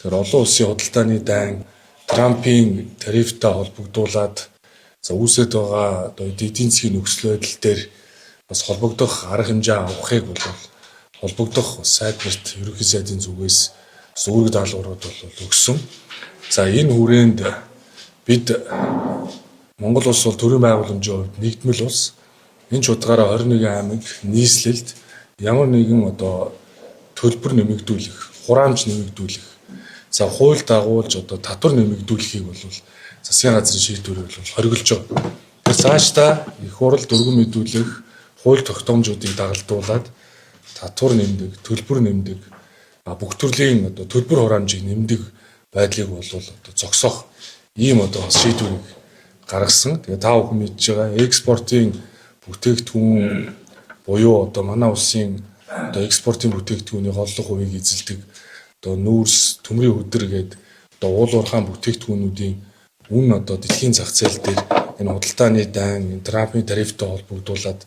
Тэгэхээр олон улсын худалдааны дайн Трампын тарифтай холбогдуулаад за үүсэт байгаа одоо эдийн засгийн нөхцөл байдал дээр бас холбогдох арга хэмжээ авахыг бол холбогдох сайд нарт ерөнхий сайдын зүгээс үүрэг даалгаврууд бол өгсөн. За энэ хүрээнд бид Монгол улс бол төрийн байгууламжийн хувьд нэгдмэл улс. Энэ ч утгаараа 21 аймаг нийслэлд ямар нэгэн одоо төлбөр нэмэгдүүлэх, хураамж нэмэгдүүлэх, за хууль дагуулж одоо татвар нэмэгдүүлэхийг бол засгийн газрын шийдвэрээр бол хориглож байгаа. Тэгэхээр цаашдаа их хурл дөрвөн мэдүүлэх хууль тогтоомжуудыг дагалдуулаад татвар нэмдэг, төлбөр нэмдэг, бүх төрлийн одоо төлбөр хураамжийг нэмдэг байдлыг бол одоо зогсоох ийм одоо шийдвэрийг гаргасан. Тэгээ та бүхэн мэдж байгаа экспортын бүтээгдэхүүн буюу одоо манай улсын одоо экспортын бүтээгдэхүүний голлох хувийг эзэлдэг одоо нүүрс, төмрийн хөдөр гээд одоо уул уурхайн бүтээгдэхүүнүүдийн үн одоо дэлхийн зах зээл дээр энэ худалдааны дайн, Трампын тарифтай холбогдуулаад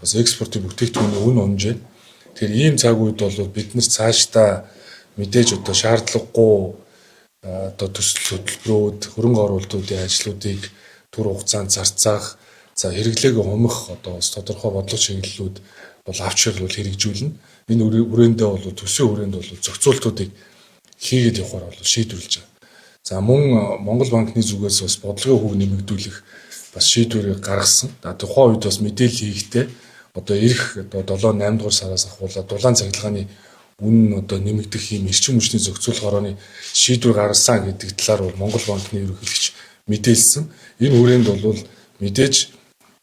бас экспортын бүтээгдэхүүний үн онжээ. Тэгэхээр ийм цаг үед бол бид нар цаашдаа мэдээж одоо шаардлагагүй одоо төсөл хөтөлбөрүүд, хөрөнгө оруулалтуудын ажлуудыг түр хугацаанд зарцаах, за хэрэглээг хумих одоо тодорхой бодлого чиглэлүүд бол авчрал бол хэрэгжүүлнэ. Энэ хүрээндээ бол төсвийн хүрээнд бол зохицуултуудыг хийгээд явахаар бол шийдвэрлэж байгаа. За мөн Монгол банкны зүгээс бас бодлогын хүүг нэмэгдүүлэх бас шийдвэрийг гаргасан. Тухайн үед бас мэдээлэл хийхдээ одоо ирэх одоо 7-8 дугаар сараас ахуулаад дулаан цахилгааны үн одоо нэмэгдэх юм эрчим хүчний зохицуулах хорооны шийдвэр гаргасан гэдэг талаар бол Монгол банкны ерөнхийлөгч мэдээлсэн. Энэ хүрээнд бол мэдээж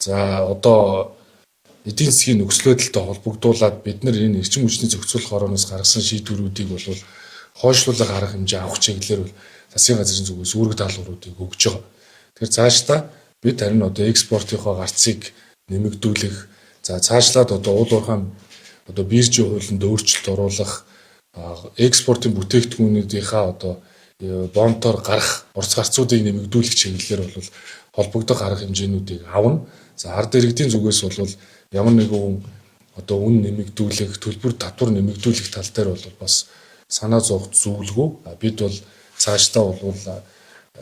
за одоо эдийн засгийн нөхцөл байдалтай холбогдуулаад бид нар энэ эрчим хүчний зохицуулах хорооноос гаргасан шийдвэрүүдийг бол хойшлуулах арга хэмжээ авах чиглэлээр бол засгийн газрын зүгээс үүрэг даалгавруудыг өгж байгаа. Тэгэхээр цаашдаа бид харин одоо экспортынхоо гарцыг нэмэгдүүлэх, за цаашлаад одоо уул уурхайн одоо биржийн хуулинд өөрчлөлт оруулах, экспортын бүтээгдэхүүнүүдийнхаа одоо бонтоор гарах урт гарцуудыг нэмэгдүүлэх чиглэлээр бол холбогдох арга хэмжээнүүдийг авна. За ард иргэдийн зүгээс бол ямар нэгэн одоо үн нэмэгдүүлэх, төлбөр татвар нэмэгдүүлэх тал дээр бол бас санаа зовх зүйлгүй. Бид бол цаашдаа бол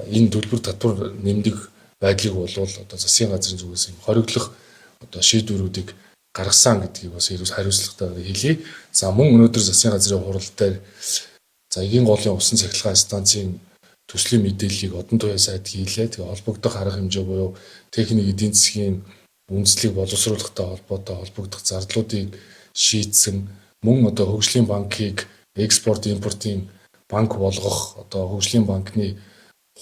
энэ төлбөр татвар нэмдэг байдлыг бол одоо засгийн газрын зүгээс хориглох одоо шийдвэрүүдийг гаргасан гэдгийг бас хариуцлагатайгаар хэлье. За мөн өнөөдөр засгийн газрын хурал дээр за эгийн голын усан цахилгаан станцын төслийн мэдээллийг одон туяа сайд хийлээ. Тэгээ холбогдох арга хэмжээ буюу техник эдийн засгийн үндэслэлийг боловсруулахтай холбоотой холбогдох зардлуудыг шийдсэн. Мөн одоо хөгжлийн банкыг экспорт импортын банк болгох одоо хөгжлийн банкны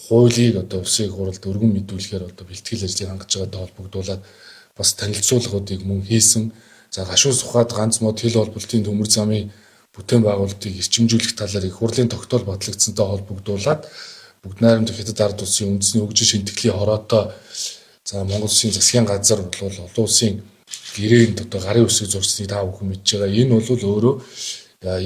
хуулийг одоо улсын хуралд өргөн мэдүүлэхээр одоо бэлтгэл ажлыг хангаж байгаатай холбогдуулаад бас танилцуулгуудыг мөн хийсэн. За гашуун сухад ганц мод хил холболтын төмөр замын бүтээн байгуулалтыг эрчимжүүлэх талаар их хурлын тогтоол батлагдсантай холбогдуулаад бүгд найрамдах хятад ард улсын үндэсний хөгжил шинтгэлийн хороотой за Монгол Улсын засгийн газар бол олон улсын гэрээнд одоо гарын үсэг зурсныг та бүхэн мэдж байгаа. Энэ бол өөрөө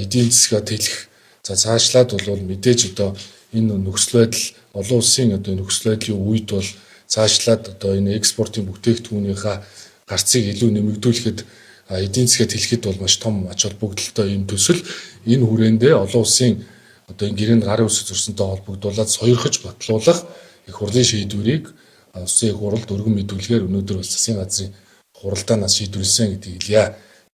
эдийн засгаа тэлэх за цаашлаад бол мэдээж одоо энэ нөхцөл байдал олон улсын одоо нөхцөл байдлын үед бол цаашлаад одоо энэ экспортын бүтээгдэхүүнийхээ гарцыг илүү нэмэгдүүлэхэд эдийн засгаа тэлэхэд бол маш том ач холбогдолтой юм төсөл энэ хүрээндээ олон улсын одоо энэ гэрээнд гарын үсэг зурсантай холбогдуулаад сойрхож батлуулах их хурлын шийдвэрийг улсын их хурлд өргөн мэдүүлэхээр өнөөдөр бас засгийн газрын хуралдаанаас шийдвэрлсэн гэдгийг хэлье.